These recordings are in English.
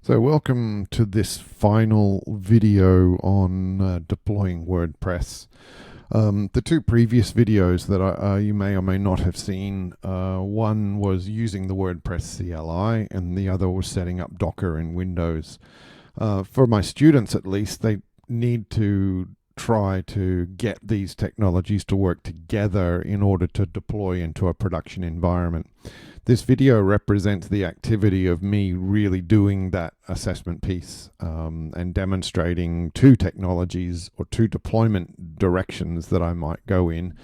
So welcome to this final video on deploying WordPress. The two previous videos that you may or may not have seen, one was using the WordPress CLI and the other was setting up Docker in Windows. For my students at least, they need to try to get these technologies to work together in order to deploy into a production environment. This video represents the activity of me really doing that assessment piece and demonstrating two technologies or two deployment directions that I might go in.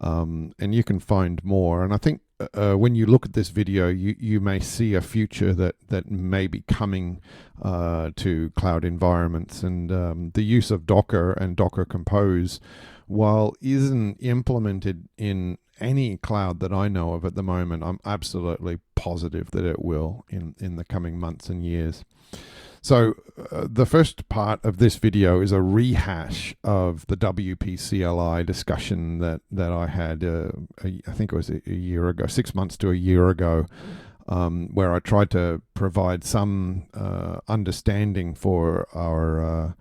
And you can find more. And I think when you look at this video, you may see a future that may be coming to cloud environments. And the use of Docker and Docker Compose, while isn't implemented in any cloud that I know of at the moment, I'm absolutely positive that it will in the coming months and years. So the first part of this video is a rehash of the wp-cli discussion that I had, I think it was a year ago, 6 months to a year ago, where I tried to provide some understanding for our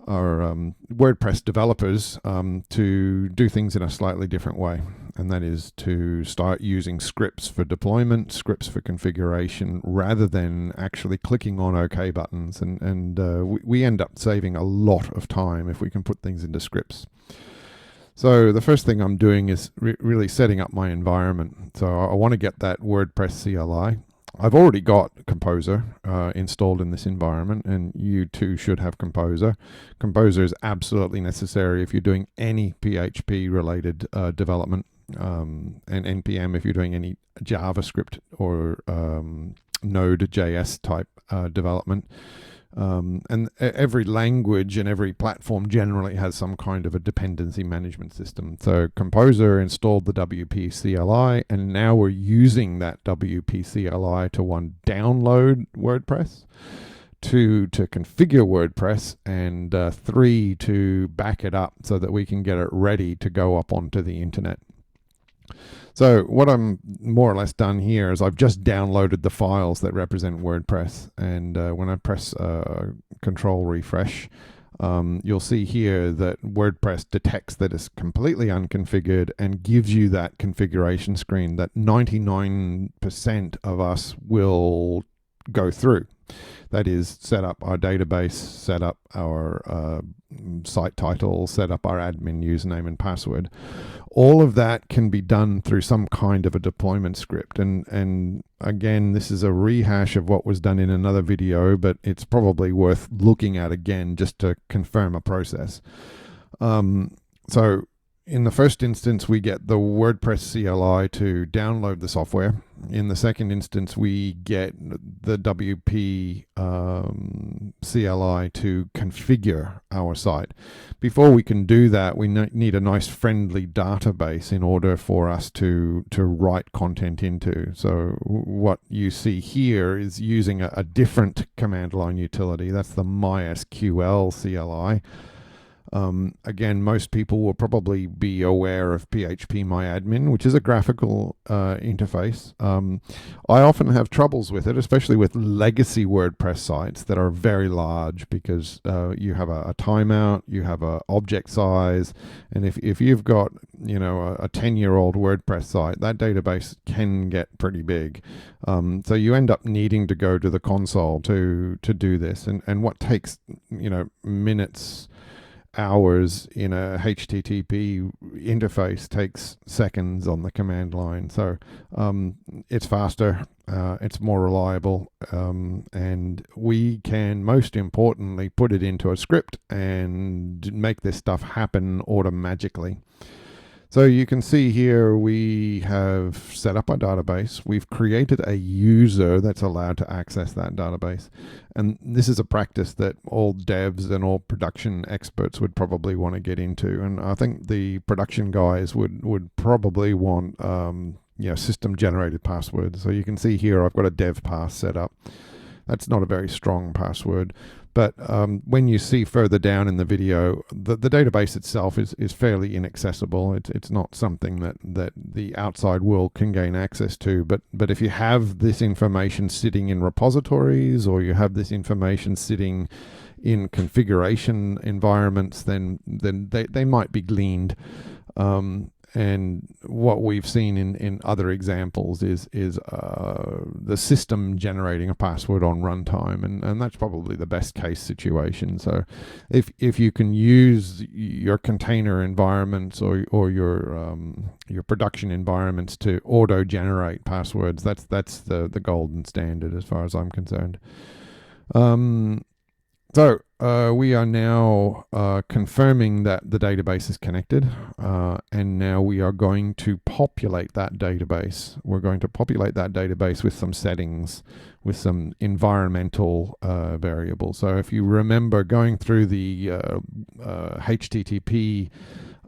WordPress developers to do things in a slightly different way. And that is to start using scripts for deployment, scripts for configuration, rather than actually clicking on OK buttons. And we end up saving a lot of time if we can put things into scripts. So the first thing I'm doing is really setting up my environment. So I want to get that WordPress CLI. I've already got Composer installed in this environment, and you too should have Composer. Composer is absolutely necessary if you're doing any PHP related development, and NPM if you're doing any JavaScript or Node.js type development. And every language and every platform generally has some kind of a dependency management system. So Composer installed the wp-cli, and now we're using that wp-cli to download WordPress, to configure WordPress, and 3, to back it up so that we can get it ready to go up onto the internet. So what I'm more or less done here is I've just downloaded the files that represent WordPress, and when I press control refresh, you'll see here that WordPress detects that it's completely unconfigured and gives you that configuration screen that 99% of us will go through. That is, set up our database, set up our site title, set up our admin username and password. All of that can be done through some kind of a deployment script. And again, this is a rehash of what was done in another video, but it's probably worth looking at again just to confirm a process. So in the first instance, we get the WordPress CLI to download the software. In the second instance, we get the WP CLI to configure our site. Before we can do that, we need a nice friendly database in order for us to write content into. So what you see here is using a different command line utility. That's the MySQL CLI. Again, most people will probably be aware of phpMyAdmin, which is a graphical interface. I often have troubles with it, especially with legacy WordPress sites that are very large, because you have a timeout, you have a object size, and if you've got a 10-year-old WordPress site, that database can get pretty big. So you end up needing to go to the console to do this, and what takes minutes, hours in a HTTP interface takes seconds on the command line. So it's faster, it's more reliable, and we can, most importantly, put it into a script and make this stuff happen automagically. So you can see here we have set up our database. We've created a user that's allowed to access that database. And this is a practice that all devs and all production experts would probably want to get into. And I think the production guys would probably want system generated passwords. So you can see here I've got a dev pass set up. That's not a very strong password. But when you see further down in the video, the database itself is fairly inaccessible. It's not something that the outside world can gain access to. But if you have this information sitting in repositories, or you have this information sitting in configuration environments, then they might be gleaned. And what we've seen in other examples is the system generating a password on runtime, and that's probably the best case situation. So if you can use your container environments or your production environments to auto generate passwords, that's the golden standard as far as I'm concerned. So we are now confirming that the database is connected, and now we are going to populate that database. We're going to populate that database with some settings, with some environmental variables. So if you remember going through the HTTP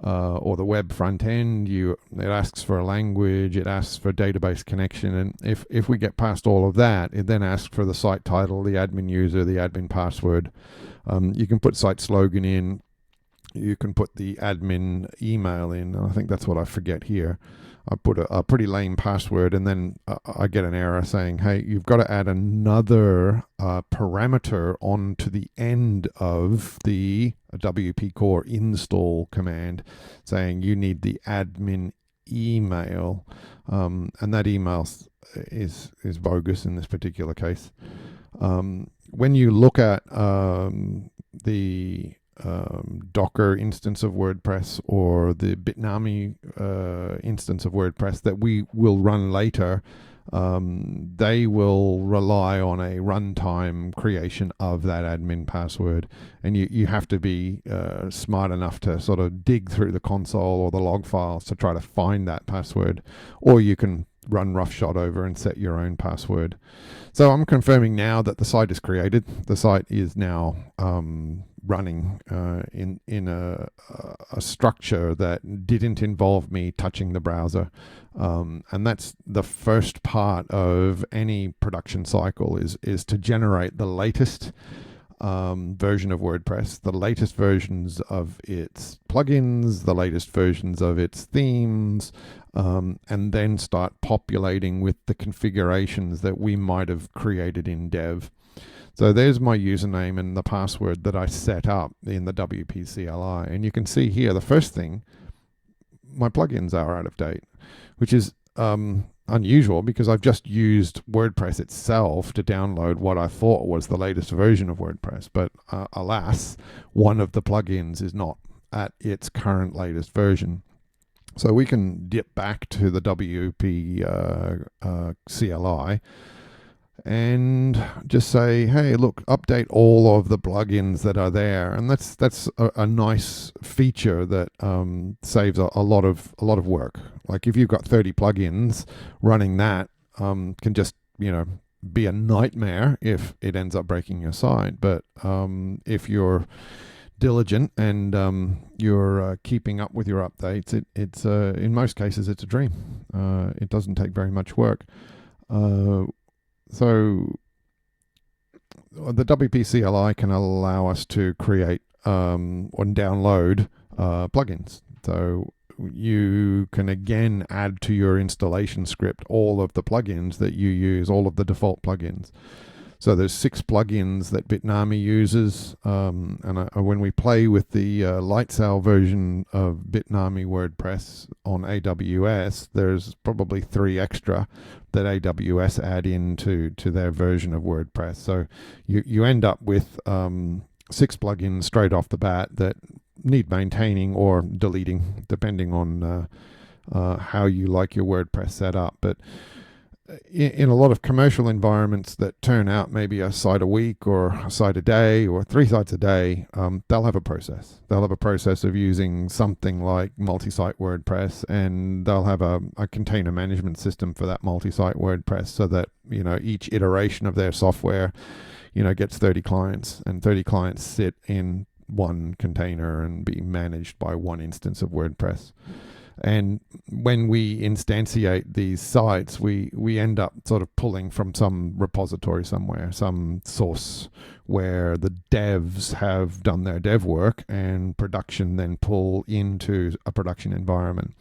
or the web front end, it asks for a language, it asks for database connection, and if we get past all of that, it then asks for the site title, the admin user, the admin password. You can put site slogan in, you can put the admin email in. I think that's what I forget here. I put a pretty lame password, and then I get an error saying, hey, you've got to add another parameter onto the end of the WP core install command, saying you need the admin email, and that email is bogus in this particular case. When you look at the Docker instance of WordPress or the Bitnami instance of WordPress that we will run later, they will rely on a runtime creation of that admin password, and you have to be smart enough to sort of dig through the console or the log files to try to find that password, or you can run roughshod over and set your own password. So I'm confirming now that the site is created. The site is now running in a structure that didn't involve me touching the browser, and that's the first part of any production cycle, is to generate the latest version of WordPress, the latest versions of its plugins, the latest versions of its themes, and then start populating with the configurations that we might have created in dev. So there's my username and the password that I set up in the wp-cli, and you can see here the first thing, my plugins are out of date, which is unusual because I've just used WordPress itself to download what I thought was the latest version of WordPress, but alas, one of the plugins is not at its current latest version. So we can dip back to the wp-cli and just say, hey, look, update all of the plugins that are there, and that's a nice feature that saves a lot of work. Like if you've got 30 plugins, running that can just be a nightmare if it ends up breaking your site. But if you're diligent and you're keeping up with your updates, it's in most cases it's a dream. It doesn't take very much work. So the wp-cli can allow us to create or download plugins. So you can again add to your installation script all of the plugins that you use, all of the default plugins. So there's 6 plugins that Bitnami uses, and when we play with the lightsail version of Bitnami WordPress on AWS, there's probably 3 extra that AWS add into their version of WordPress. So you end up with 6 plugins straight off the bat that need maintaining or deleting, depending on how you like your WordPress set up. But in a lot of commercial environments that turn out maybe a site a week or a site a day or 3 sites a day, they'll have a process. They'll have a process of using something like multi-site WordPress, and they'll have a container management system for that multi-site WordPress, so that each iteration of their software gets 30 clients, and 30 clients sit in one container and be managed by one instance of WordPress. And when we instantiate these sites, we end up sort of pulling from some repository somewhere, some source where the devs have done their dev work, and production then pull into a production environment.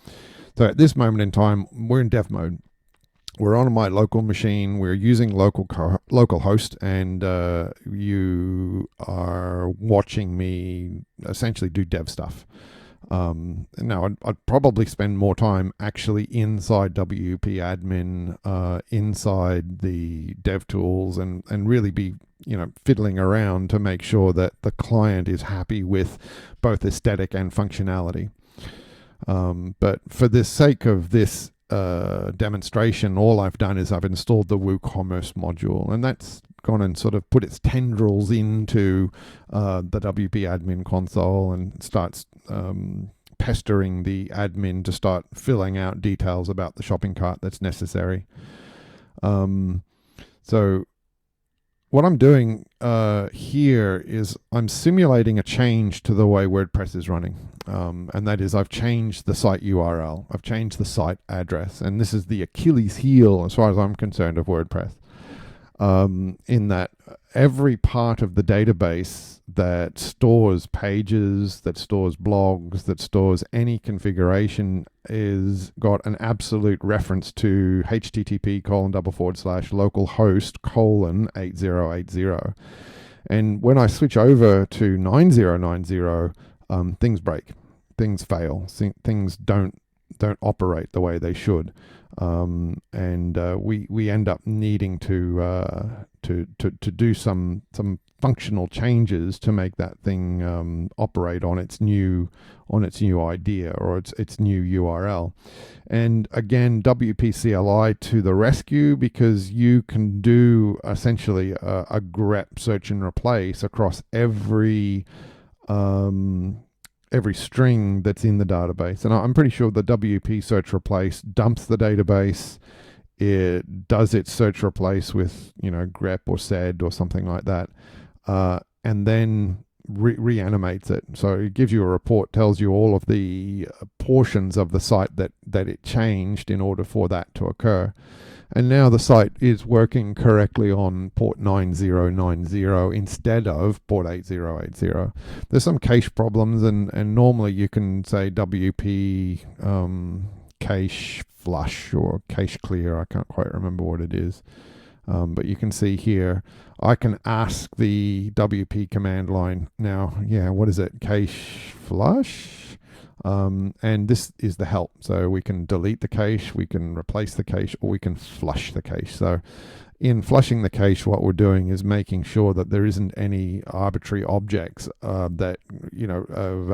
So at this moment in time, we're in dev mode. We're on my local machine. We're using local host, and you are watching me essentially do dev stuff. Now, I'd probably spend more time actually inside WP admin, inside the dev tools, and really be fiddling around to make sure that the client is happy with both aesthetic and functionality. But for the sake of this demonstration, all I've done is I've installed the WooCommerce module, and that's gone and sort of put its tendrils into the WP admin console and starts pestering the admin to start filling out details about the shopping cart that's necessary. So what I'm doing here is I'm simulating a change to the way WordPress is running. And that is, I've changed the site URL. I've changed the site address. And this is the Achilles heel, as far as I'm concerned, of WordPress. In that every part of the database that stores pages, that stores blogs, that stores any configuration is got an absolute reference to http://localhost:8080. And when I switch over to 9090, things break, things fail, things don't operate the way they should, and we end up needing to do some functional changes to make that thing operate on its new idea or its new URL. And again, wp-cli to the rescue, because you can do essentially a grep search and replace across every string that's in the database. And I'm pretty sure the WP search replace dumps the database. It does its search replace with grep or sed or something like that, and then reanimates it. So it gives you a report, tells you all of the portions of the site that it changed in order for that to occur. And now the site is working correctly on port 9090 instead of port 8080. There's some cache problems, and normally you can say WP cache flush or cache clear. I can't quite remember what it is. But you can see here, I can ask the WP command line now, what is it? Cache flush? And this is the help. So we can delete the cache, we can replace the cache, or we can flush the cache. So in flushing the cache, what we're doing is making sure that there isn't any arbitrary objects that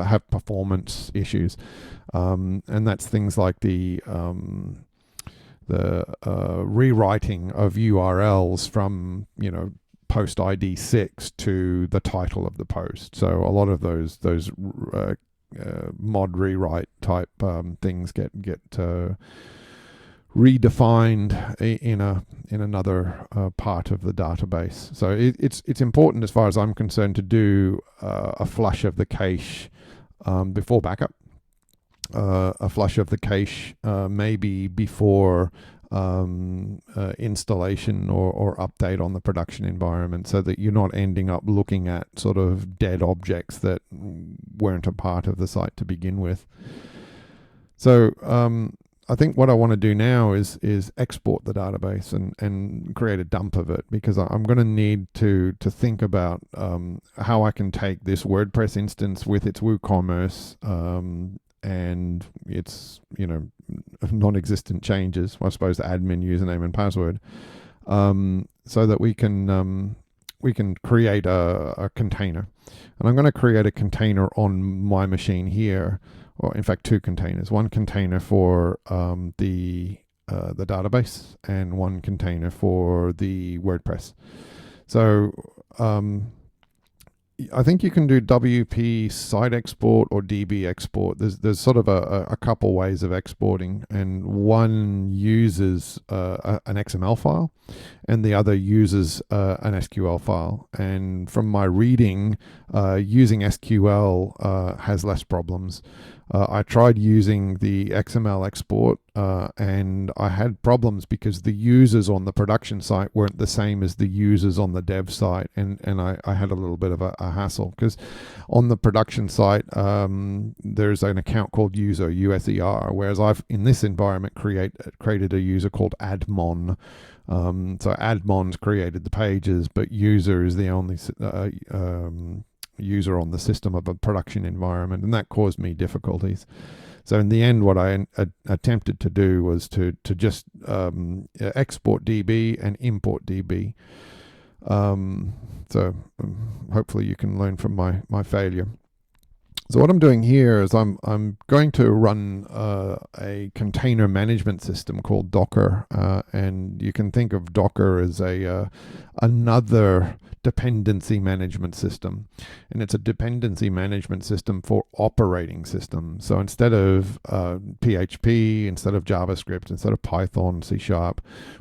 have performance issues, and that's things like the rewriting of URLs from post ID 6 to the title of the post. So a lot of those mod rewrite type things get redefined in another part of the database. So it's important, as far as I'm concerned, to do a flush of the cache before backup. A flush of the cache maybe before installation or update on the production environment, so that you're not ending up looking at sort of dead objects that weren't a part of the site to begin with. So I think what I want to do now is export the database and create a dump of it, because I'm going to need to think about how I can take this WordPress instance with its WooCommerce and its non-existent changes, I suppose, the admin username and password, so that we can create a container. And I'm going to create a container on my machine here, or in fact 2 containers. One container for the database, and one container for the WordPress. So I think you can do WP site export or DB export. There's sort of a couple ways of exporting, and one uses an XML file, and the other uses an SQL file. And from my reading, using SQL has less problems. I tried using the XML export and I had problems because the users on the production site weren't the same as the users on the dev site, and I had a little bit of a hassle because on the production site there's an account called user, USER, whereas I've in this environment created a user called admon. So admon's created the pages, but user is the only user on the system of a production environment, and that caused me difficulties. So in the end, what I attempted to do was to just export DB and import DB. Hopefully you can learn from my failure. So what I'm doing here is I'm going to run a container management system called Docker, and you can think of Docker as another dependency management system, and it's a dependency management system for operating systems. So instead of PHP, instead of JavaScript, instead of Python, C#,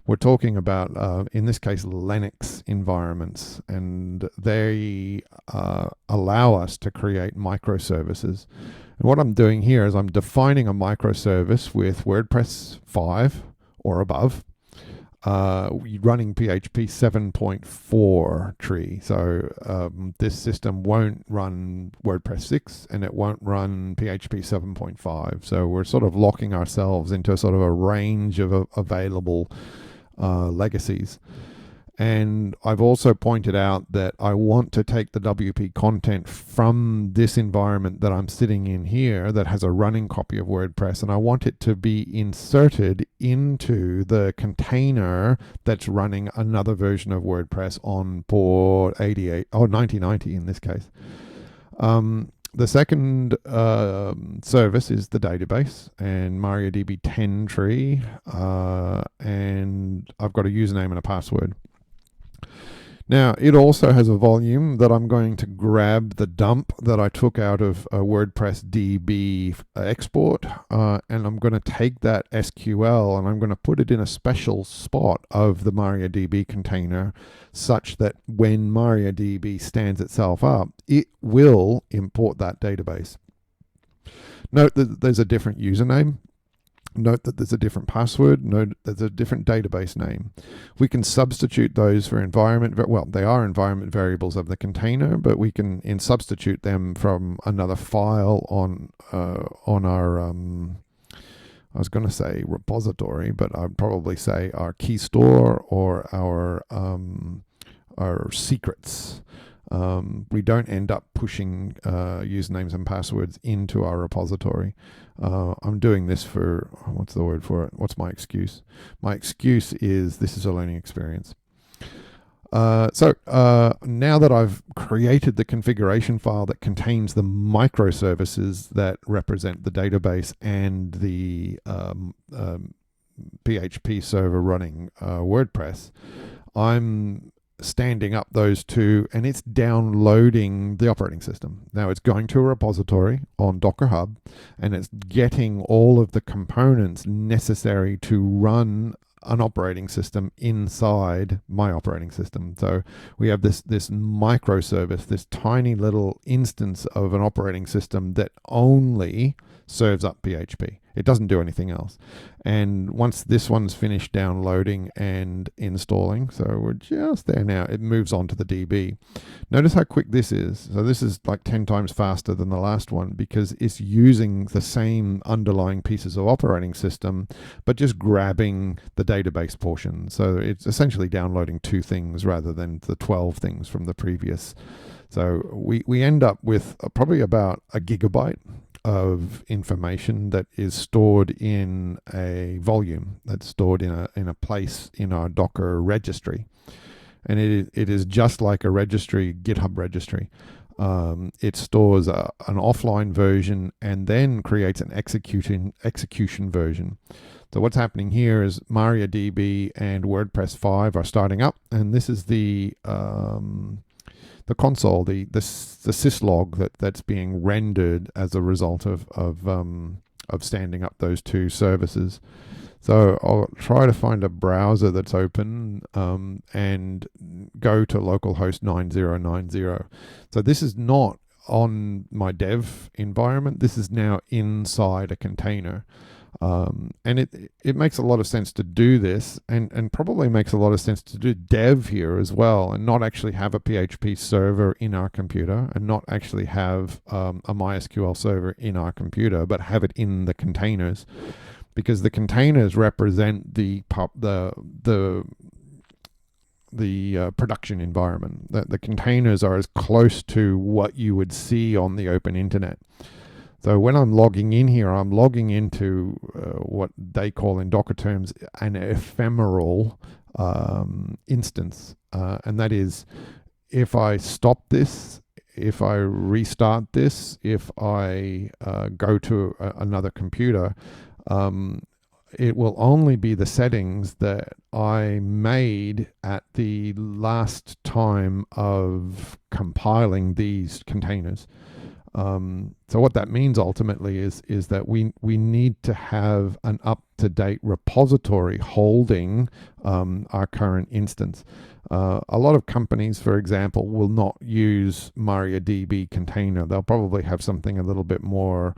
we're talking about in this case Linux environments, and they allow us to create microservices. And what I'm doing here is I'm defining a microservice with WordPress 5 or above, running PHP 7.4 tree. So this system won't run WordPress 6 and it won't run PHP 7.5. So we're sort of locking ourselves into sort of a range of available legacies. And I've also pointed out that I want to take the WP content from this environment that I'm sitting in here that has a running copy of WordPress, and I want it to be inserted into the container that's running another version of WordPress on port 9090 in this case. The second service is the database and MariaDB 10 tree, and I've got a username and a password. Now, it also has a volume that I'm going to grab the dump that I took out of a WordPress DB export, and I'm going to take that SQL and I'm going to put it in a special spot of the MariaDB container such that when MariaDB stands itself up, it will import that database. Note that there's a different username. Note that there's a different password. Note that there's a different database name. We can substitute those for environment. Well, they are environment variables of the container, but we can substitute them from another file on our I was going to say repository, but I'd probably say our key store or our secrets. We don't end up pushing usernames and passwords into our repository. I'm doing this for, what's the word for it? What's my excuse? My excuse is this is a learning experience. So now that I've created the configuration file that contains the microservices that represent the database and the PHP server running WordPress, I'm standing up those two, and it's downloading the operating system. Now it's going to a repository on Dockerhub, and it's getting all of the components necessary to run an operating system inside my operating system. So we have this microservice, this tiny little instance of an operating system that only serves up PHP. It doesn't do anything else. And once this one's finished downloading and installing, so we're just there now, it moves on to the DB. Notice how quick this is. So this is like 10 times faster than the last one because it's using the same underlying pieces of operating system, but just grabbing the database portion. So it's essentially downloading 2 things rather than the 12 things from the previous. So we end up with probably about a gigabyte of information that is stored in a volume, that's stored in a place in our Docker registry, and it is just like a registry, GitHub registry. It stores an offline version and then creates an execution version. So what's happening here is MariaDB and WordPress 5 are starting up, and this is the console, the syslog that's being rendered as a result of standing up those 2 services. So I'll try to find a browser that's open and go to localhost 9090. So this is not on my dev environment. This is now inside a container. And it makes a lot of sense to do this, and probably makes a lot of sense to do dev here as well, and not actually have a PHP server in our computer, and not actually have a MySQL server in our computer, but have it in the containers, because the containers represent the production environment. The containers are as close to what you would see on the open internet. So when I'm logging in here, I'm logging into what they call in Docker terms an ephemeral instance. And that is, if I stop this, if I restart this, if I go to another computer, it will only be the settings that I made at the last time of compiling these containers. So what that means ultimately is that we need to have an up-to-date repository holding our current instance. A lot of companies, for example, will not use MariaDB container. They'll probably have something a little bit more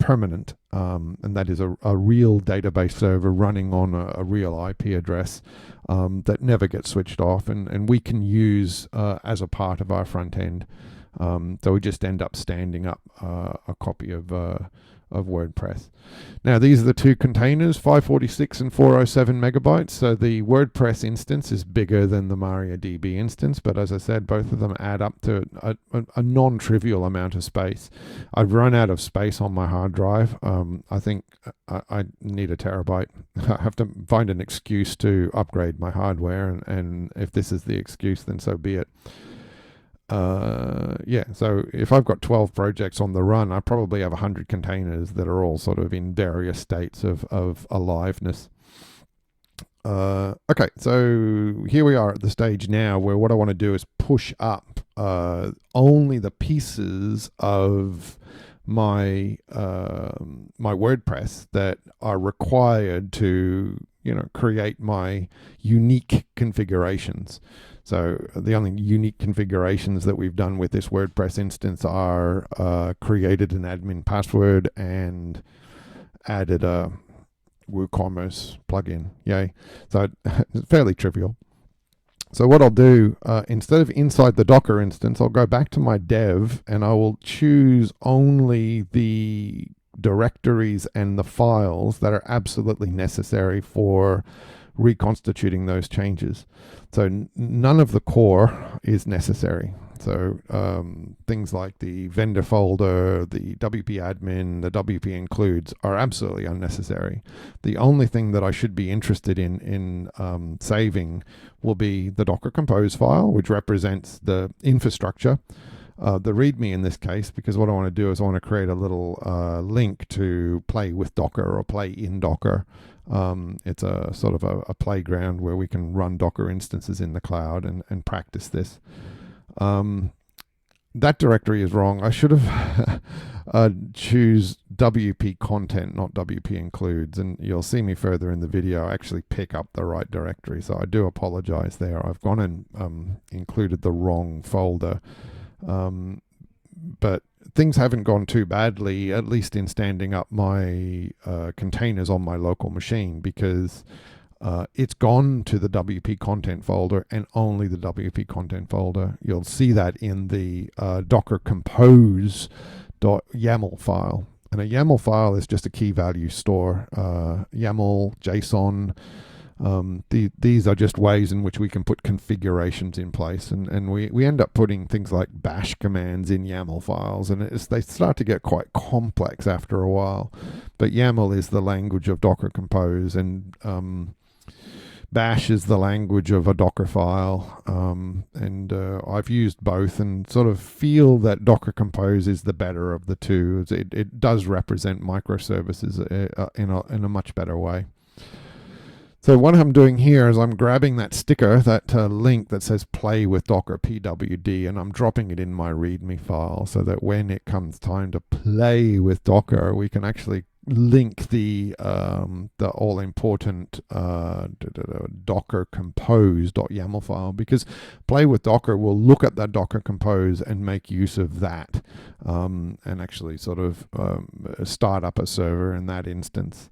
permanent, and that is a real database server running on a real IP address that never gets switched off, and we can use as a part of our front end. So we just end up standing up a copy of WordPress. Now these are the two containers, 546 and 407 megabytes. So the WordPress instance is bigger than the MariaDB instance, but as I said, both of them add up to a non-trivial amount of space. I've run out of space on my hard drive. I think I need a terabyte. I have to find an excuse to upgrade my hardware, and if this is the excuse, then so be it. So if I've got 12 projects on the run, I probably have 100 containers that are all sort of in various states of aliveness. Okay, so here we are at the stage now where what I want to do is push up only the pieces of my my WordPress that are required to create my unique configurations. So the only unique configurations that we've done with this WordPress instance are created an admin password and added a WooCommerce plugin. Yay. So it's fairly trivial. So what I'll do, instead of inside the Docker instance, I'll go back to my dev and I will choose only the directories and the files that are absolutely necessary for reconstituting those changes. So none of the core is necessary. So things like the vendor folder, the WP admin, the WP includes are absolutely unnecessary. The only thing that I should be interested in saving will be the Docker Compose file, which represents the infrastructure. The README in this case, because what I want to do is I want to create a little link to play with Docker or play in Docker. It's a sort of a playground where we can run Docker instances in the cloud and practice this. That directory is wrong. I should have choose WP content, not WP includes, and you'll see me further in the video actually pick up the right directory. So I do apologize there. I've gone and included the wrong folder. But things haven't gone too badly, at least in standing up my containers on my local machine, because it's gone to the WP content folder and only the WP content folder. You'll see that in the Docker Compose .yaml file. And a YAML file is just a key value store. YAML, JSON, these are just ways in which we can put configurations in place, and we end up putting things like bash commands in YAML files, and they start to get quite complex after a while. But YAML is the language of Docker Compose, and bash is the language of a Docker file, and I've used both and sort of feel that Docker Compose is the better of the two. It does represent microservices in a much better way. So what I'm doing here is I'm grabbing that sticker, that link that says play with Docker pwd, and I'm dropping it in my README file so that when it comes time to play with Docker, we can actually link the all important Docker compose.yaml file, because Play with Docker will look at that Docker compose and make use of that, and actually sort of start up a server in that instance.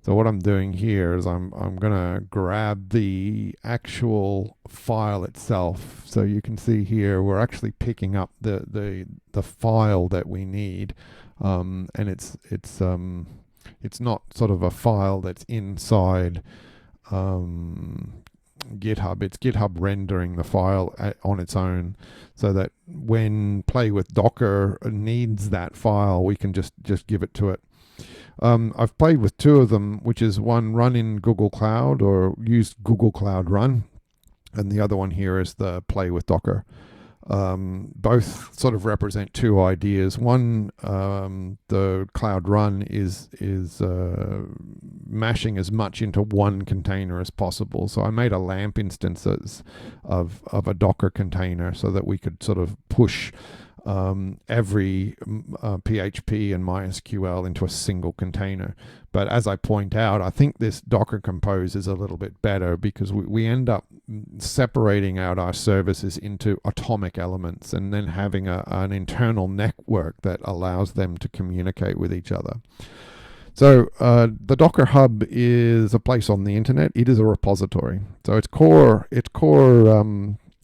So what I'm doing here is I'm going to grab the actual file itself. So you can see here we're actually picking up the file that we need, and it's not sort of a file that's inside GitHub. It's GitHub rendering the file on its own, so that when Play with Docker needs that file, we can just give it to it. I've played with two of them, which is one run in Google Cloud or use Google Cloud Run, and the other one here is the Play with Docker. Both sort of represent two ideas. One, the Cloud Run is mashing as much into one container as possible. So I made a LAMP instances of a Docker container so that we could sort of push every PHP and MySQL into a single container. But as I point out, I think this Docker Compose is a little bit better, because we end up separating out our services into atomic elements and then having an internal network that allows them to communicate with each other. So the Dockerhub is a place on the internet. It is a repository. So its core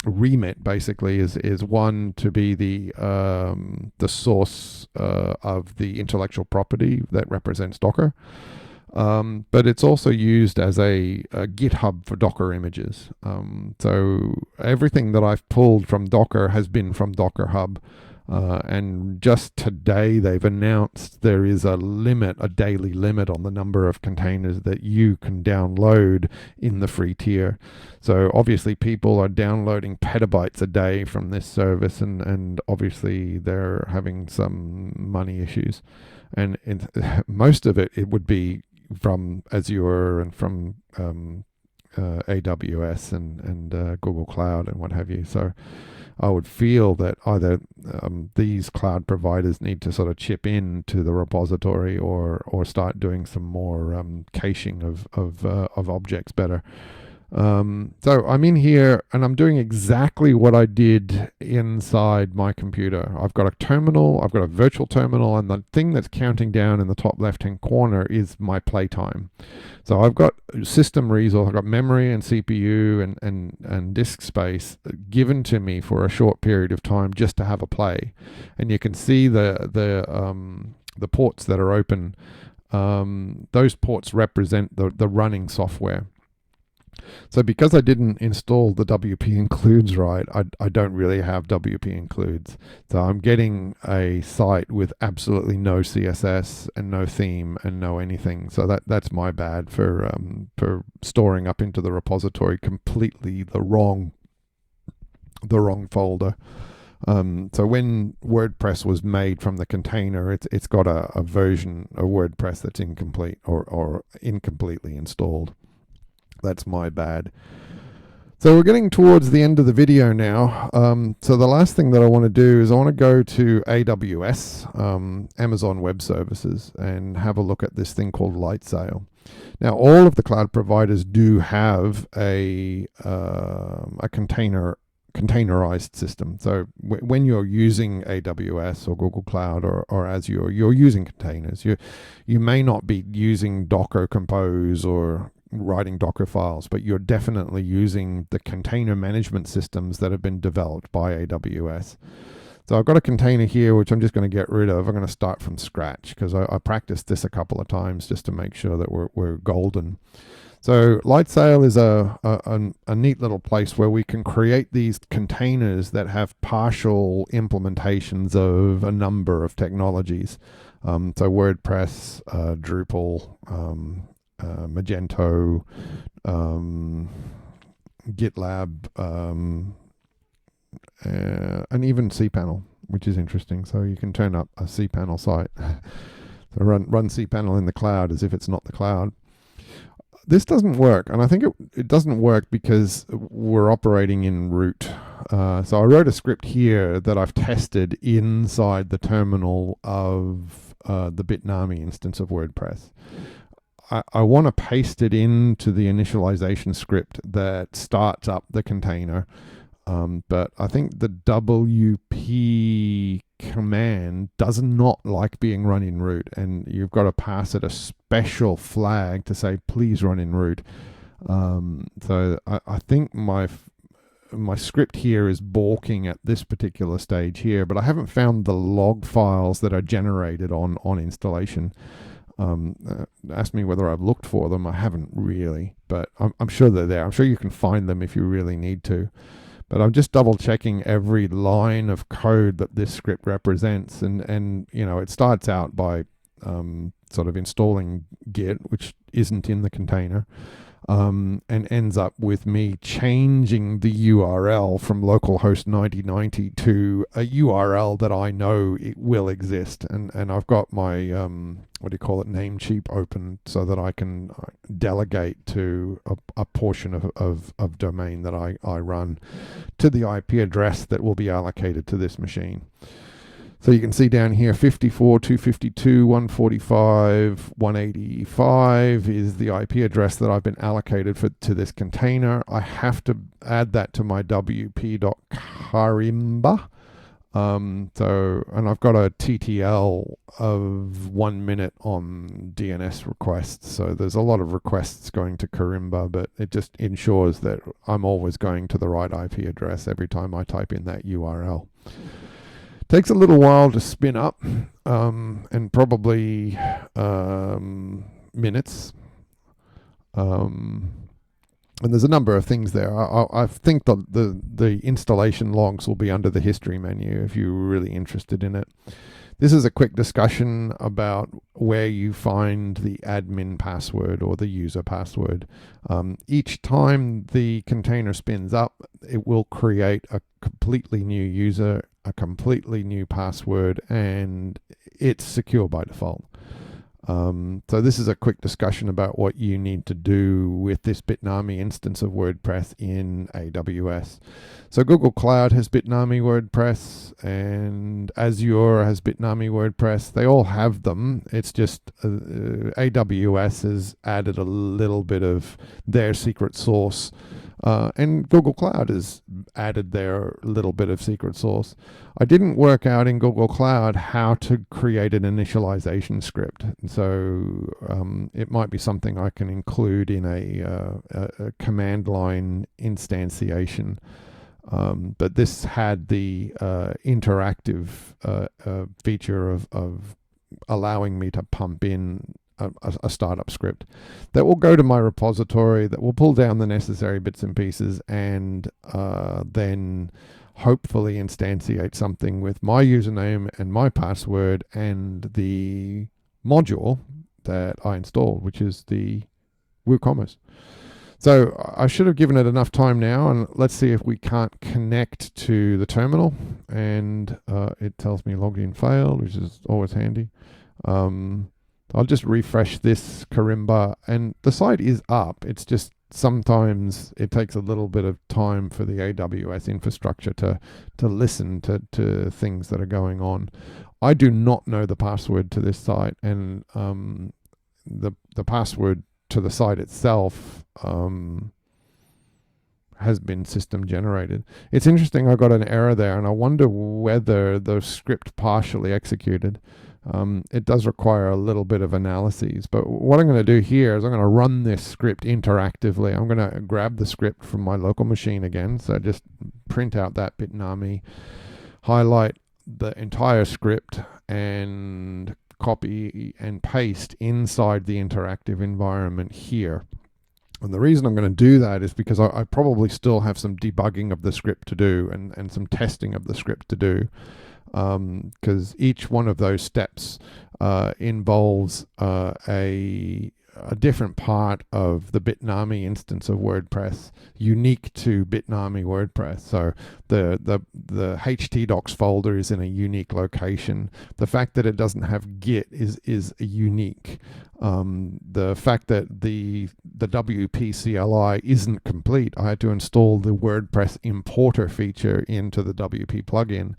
remit basically is one, to be the source of the intellectual property that represents Docker, but it's also used as a GitHub for Docker images. So everything that I've pulled from Docker has been from Dockerhub, and just today they've announced there is a daily limit on the number of containers that you can download in the free tier. So obviously people are downloading petabytes a day from this service, and obviously they're having some money issues. And most of it would be from Azure and from AWS and Google Cloud and what have you. So I would feel that either these cloud providers need to sort of chip in to the repository, or start doing some more caching of objects better. So I'm in here and I'm doing exactly what I did inside my computer. I've got a terminal, I've got a virtual terminal, and the thing that's counting down in the top left-hand corner is my playtime. So I've got system resource, I've got memory and CPU and disk space given to me for a short period of time just to have a play. And you can see the ports that are open. Those ports represent the running software. So because I didn't install the WP includes right, I don't really have WP includes. So I'm getting a site with absolutely no CSS and no theme and no anything. So that's my bad for storing up into the repository completely the wrong folder. So when WordPress was made from the container, it's got a version of WordPress that's incomplete or incompletely installed. That's my bad. So we're getting towards the end of the video now. So the last thing that I want to do is I want to go to AWS, Amazon Web Services, and have a look at this thing called Lightsail. Now, all of the cloud providers do have a containerized system. So when you're using AWS or Google Cloud or Azure, you're using containers. You may not be using Docker Compose or writing Docker files, but you're definitely using the container management systems that have been developed by AWS. So I've got a container here, which I'm just going to get rid of. I'm going to start from scratch because I practiced this a couple of times just to make sure that we're golden. So Lightsail is a neat little place where we can create these containers that have partial implementations of a number of technologies. So WordPress, Drupal, Magento, GitLab, and even cPanel, which is interesting. So you can turn up a cPanel site. So run cPanel in the cloud as if it's not the cloud. this doesn't work, and I think it doesn't work because we're operating in root. So I wrote a script here that I've tested inside the terminal of the Bitnami instance of WordPress. I want to paste it into the initialization script that starts up the container, but I think the wp command does not like being run in root, and you've got to pass it a special flag to say please run in root. So I think my script here is balking at this particular stage here, but I haven't found the log files that are generated on installation. Ask me whether I've looked for them. I haven't really, but I'm sure they're there. I'm sure you can find them if you really need to. But I'm just double checking every line of code that this script represents, and you know, it starts out by sort of installing Git, which isn't in the container, and ends up with me changing the URL from localhost 9090 to a URL that I know it will exist, and I've got my what do you call it, Namecheap open so that I can delegate to a portion of domain that I run to the IP address that will be allocated to this machine. So you can see down here 54, 252, 145, 185 is the IP address that I've been allocated to this container. I have to add that to my wp-cli. And I've got a TTL of 1 minute on DNS requests. So there's a lot of requests going to Karimba, but it just ensures that I'm always going to the right IP address every time I type in that URL. Takes a little while to spin up, and probably minutes. And there's a number of things there. I think the installation logs will be under the history menu if you're really interested in it. This is a quick discussion about where you find the admin password or the user password. Each time the container spins up, it will create a completely new user, a completely new password, and it's secure by default. So this is a quick discussion about what you need to do with this Bitnami instance of WordPress in AWS. So Google Cloud has Bitnami WordPress, and Azure has Bitnami WordPress. They all have them. It's just AWS has added a little bit of their secret sauce, and Google Cloud has added their little bit of secret sauce. I didn't work out in Google Cloud how to create an initialization script, so it might be something I can include in a command line instantiation. But this had the interactive feature of allowing me to pump in a startup script that will go to my repository, that will pull down the necessary bits and pieces, and then hopefully instantiate something with my username and my password and the module that I installed, which is the WooCommerce. So I should have given it enough time now, and let's see if we can't connect to the terminal. And it tells me logged in failed, which is always handy. I'll just refresh this Karimba, and the site is up. It's just sometimes it takes a little bit of time for the AWS infrastructure to listen to things that are going on. I do not know the password to this site, and the password to the site itself has been system generated. It's interesting, I got an error there, and I wonder whether the script partially executed. It does require a little bit of analyses, but what I'm going to do here is I'm going to run this script interactively. I'm going to grab the script from my local machine again, so just print out that Bitnami, highlight the entire script, and copy and paste inside the interactive environment here. And the reason I'm going to do that is because I probably still have some debugging of the script to do, and some testing of the script to do. Because each one of those steps involves a a different part of the Bitnami instance of WordPress, unique to Bitnami WordPress. So the htdocs folder is in a unique location. The fact that it doesn't have Git is unique. The fact that the wp-cli isn't complete. I had to install the WordPress importer feature into the WP plugin.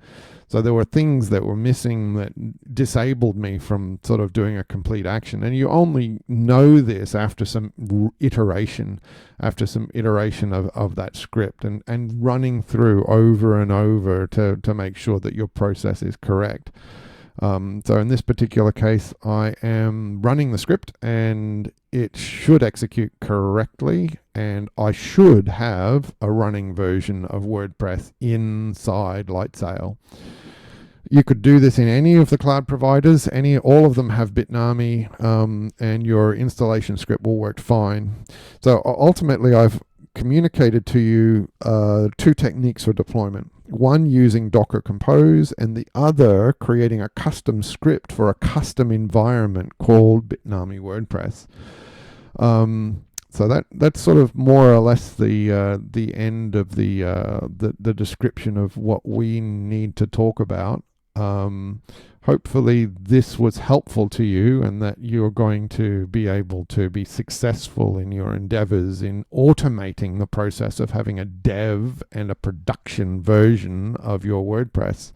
So there were things that were missing that disabled me from sort of doing a complete action. And you only know this after some iteration of that script and running through over and over to make sure that your process is correct. So in this particular case, I am running the script and it should execute correctly, and I should have a running version of WordPress inside Lightsail. You could do this in any of the cloud providers. All of them have Bitnami, and your installation script will work fine. So ultimately, I've communicated to you two techniques for deployment. One using Docker Compose, and the other creating a custom script for a custom environment called Bitnami WordPress. So that's sort of more or less the end of the description of what we need to talk about. Hopefully this was helpful to you, and that you're going to be able to be successful in your endeavors in automating the process of having a dev and a production version of your WordPress.